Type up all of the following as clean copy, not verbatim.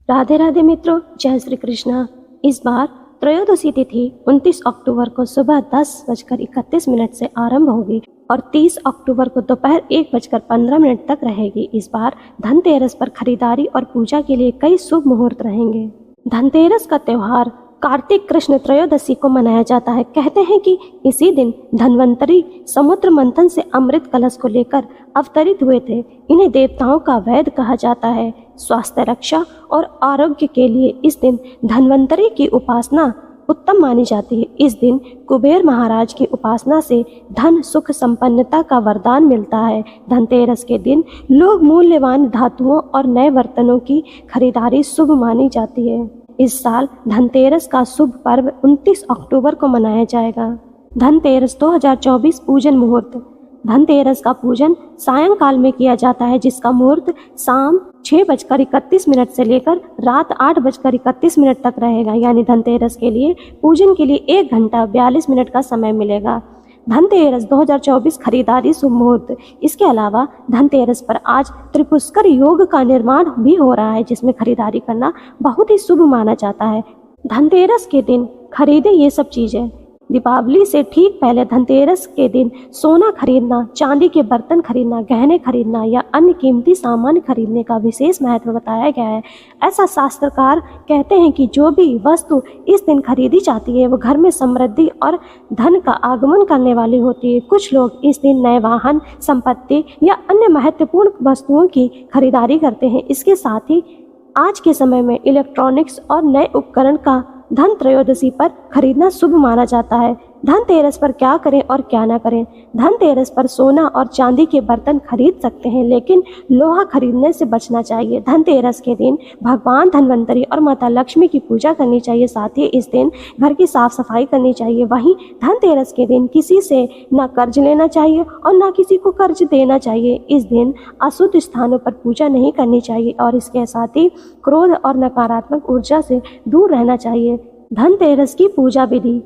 राधे राधे मित्रों, जय श्री कृष्णा। इस बार त्रयोदशी तिथि 29 अक्टूबर को सुबह 10:31 से आरंभ होगी और 30 अक्टूबर को दोपहर 1:15 तक रहेगी। इस बार धनतेरस पर खरीदारी और पूजा के लिए कई शुभ मुहूर्त रहेंगे। धनतेरस का त्योहार कार्तिक कृष्ण त्रयोदशी को मनाया जाता है। कहते हैं कि इसी दिन धन्वंतरी समुद्र मंथन से अमृत कलश को लेकर अवतरित हुए थे। इन्हें देवताओं का वैद कहा जाता है। स्वास्थ्य रक्षा और आरोग्य के लिए इस दिन धन्वंतरी की उपासना उत्तम मानी जाती है। इस दिन कुबेर महाराज की उपासना से धन सुख संपन्नता का वरदान मिलता है। धनतेरस के दिन लोग मूल्यवान धातुओं और नए बर्तनों की खरीदारी शुभ मानी जाती है। इस साल धनतेरस का शुभ पर्व 29 अक्टूबर को मनाया जाएगा। धनतेरस 2024 पूजन मुहूर्त। धनतेरस का पूजन सायंकाल में किया जाता है, जिसका मुहूर्त शाम 6:31 से लेकर रात 8:31 तक रहेगा। यानी धनतेरस के लिए पूजन के लिए 1 घंटा 42 मिनट का समय मिलेगा। धनतेरस 2024 खरीदारी शुभ मुहूर्त। इसके अलावा धनतेरस पर आज त्रिपुष्कर योग का निर्माण भी हो रहा है, जिसमें खरीदारी करना बहुत ही शुभ माना जाता है। धनतेरस के दिन खरीदें ये सब चीज़ें। दीपावली से ठीक पहले धनतेरस के दिन सोना खरीदना, चांदी के बर्तन खरीदना, गहने खरीदना या अन्य कीमती सामान खरीदने का विशेष महत्व बताया गया है। ऐसा शास्त्रकार कहते हैं कि जो भी वस्तु इस दिन खरीदी जाती है वो घर में समृद्धि और धन का आगमन करने वाली होती है। कुछ लोग इस दिन नए वाहन, संपत्ति या अन्य महत्वपूर्ण वस्तुओं की खरीदारी करते हैं। इसके साथ ही आज के समय में इलेक्ट्रॉनिक्स और नए उपकरण का धन त्रयोदशी पर खरीदना शुभ माना जाता है। धनतेरस पर क्या करें और क्या ना करें। धनतेरस पर सोना और चांदी के बर्तन खरीद सकते हैं, लेकिन लोहा खरीदने से बचना चाहिए। धनतेरस के दिन भगवान धन्वंतरी और माता लक्ष्मी की पूजा करनी चाहिए। साथ ही इस दिन घर की साफ सफाई करनी चाहिए। वहीं धनतेरस के दिन किसी से न कर्ज लेना चाहिए और न किसी को कर्ज देना चाहिए। इस दिन अशुद्ध स्थानों पर पूजा नहीं करनी चाहिए और इसके साथ ही क्रोध और नकारात्मक ऊर्जा से दूर रहना चाहिए। धनतेरस की पूजा विधि।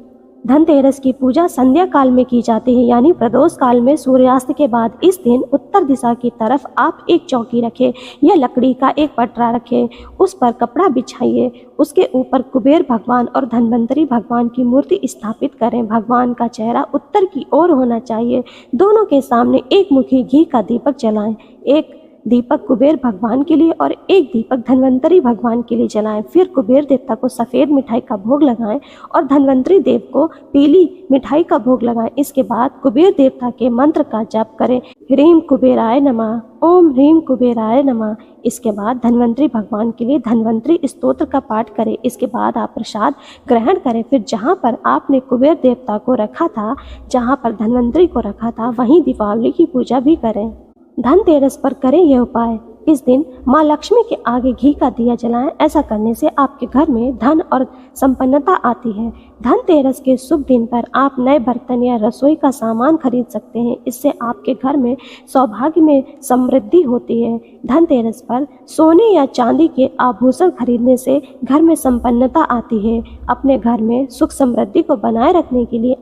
धनतेरस की पूजा संध्या काल में की जाती है, यानी प्रदोष काल में सूर्यास्त के बाद। इस दिन उत्तर दिशा की तरफ आप एक चौकी रखें या लकड़ी का एक पटरा रखें, उस पर कपड़ा बिछाइए, उसके ऊपर कुबेर भगवान और धन्वंतरी भगवान की मूर्ति स्थापित करें। भगवान का चेहरा उत्तर की ओर होना चाहिए। दोनों के सामने एक मुखी घी का दीपक जलाएं। एक दीपक कुबेर भगवान के लिए और एक दीपक धन्वंतरी भगवान के लिए जलाएं। फिर कुबेर देवता को सफ़ेद मिठाई का भोग लगाएं और धन्वंतरी देव को पीली मिठाई का भोग लगाएं। इसके बाद कुबेर देवता के मंत्र का जप करें, ह्रीम कुबेराय नमः, ओम ह्रीम कुबेराय नमः। इसके बाद धन्वंतरी भगवान के लिए धन्वंतरी स्तोत्र का पाठ करें। इसके बाद आप प्रसाद ग्रहण करें। फिर जहाँ पर आपने कुबेर देवता को रखा था, जहाँ पर धन्वंतरी को रखा था, वहीं दीपावली की पूजा भी करें। धनतेरस पर करें यह उपाय। इस दिन माँ लक्ष्मी के आगे घी का दिया जलाएं। ऐसा करने से आपके घर में धन और संपन्नता आती है। धनतेरस के शुभ दिन पर आप नए बर्तन या रसोई का सामान खरीद सकते हैं। इससे आपके घर में सौभाग्य में समृद्धि होती है। धनतेरस पर सोने या चांदी के आभूषण खरीदने से घर में संपन्नता आती है। अपने घर में सुख समृद्धि को बनाए रखने के लिए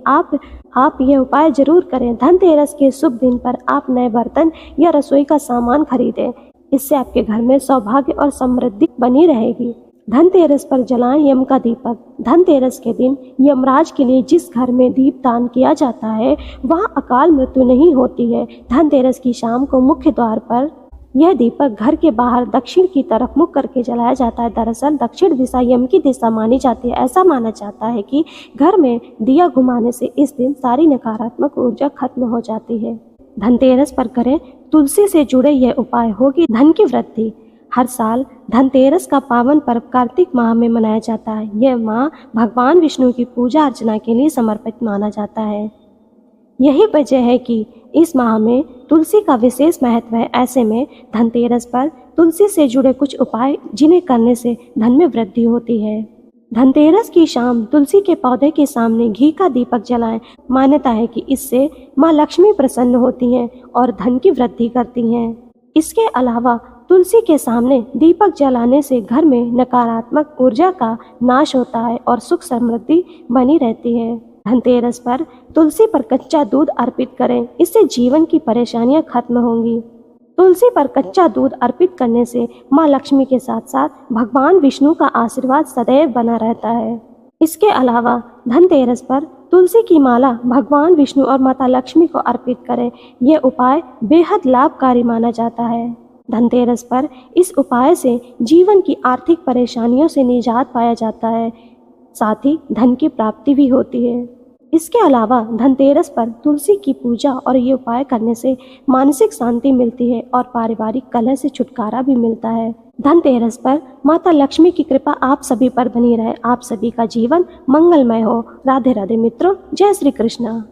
आप ये उपाय जरूर करें। धनतेरस के शुभ दिन पर आप नए बर्तन या रसोई का सामान खरीदें। इससे आपके घर में सौभाग्य और समृद्धि बनी रहेगी। धनतेरस पर जलाएं यम का दीपक। धनतेरस के दिन यमराज के लिए जिस घर में दीप दान किया जाता है वहाँ अकाल मृत्यु नहीं होती है। धनतेरस की शाम को मुख्य द्वार पर यह दीपक घर के बाहर दक्षिण की तरफ मुख करके जलाया जाता है। दरअसल दक्षिण दिशा यम की दिशा मानी जाती है। ऐसा माना जाता है कि घर में दिया घुमाने से इस दिन सारी नकारात्मक ऊर्जा खत्म हो जाती है। धनतेरस पर करें तुलसी से जुड़े यह उपाय, होगी धन की वृद्धि। हर साल धनतेरस का पावन पर्व कार्तिक माह में मनाया जाता है। यह माह भगवान विष्णु की पूजा अर्चना के लिए समर्पित माना जाता है। यही वजह है कि इस माह में तुलसी का विशेष महत्व है। ऐसे में धनतेरस पर तुलसी से जुड़े कुछ उपाय जिन्हें करने से धन में वृद्धि होती है। धनतेरस की शाम तुलसी के पौधे के सामने घी का दीपक जलाएं। मान्यता है कि इससे माँ लक्ष्मी प्रसन्न होती हैं और धन की वृद्धि करती हैं। इसके अलावा तुलसी के सामने दीपक जलाने से घर में नकारात्मक ऊर्जा का नाश होता है और सुख समृद्धि बनी रहती है। धनतेरस पर तुलसी पर कच्चा दूध अर्पित करें। इससे जीवन की परेशानियां खत्म होंगी। तुलसी पर कच्चा दूध अर्पित करने से माँ लक्ष्मी के साथ साथ भगवान विष्णु का आशीर्वाद सदैव बना रहता है। इसके अलावा धनतेरस पर तुलसी की माला भगवान विष्णु और माता लक्ष्मी को अर्पित करें। यह उपाय बेहद लाभकारी माना जाता है। धनतेरस पर इस उपाय से जीवन की आर्थिक परेशानियों से निजात पाया जाता है, साथ ही धन की प्राप्ति भी होती है। इसके अलावा धनतेरस पर तुलसी की पूजा और ये उपाय करने से मानसिक शांति मिलती है और पारिवारिक कलह से छुटकारा भी मिलता है। धनतेरस पर माता लक्ष्मी की कृपा आप सभी पर बनी रहे। आप सभी का जीवन मंगलमय हो। राधे राधे मित्रों, जय श्री कृष्णा।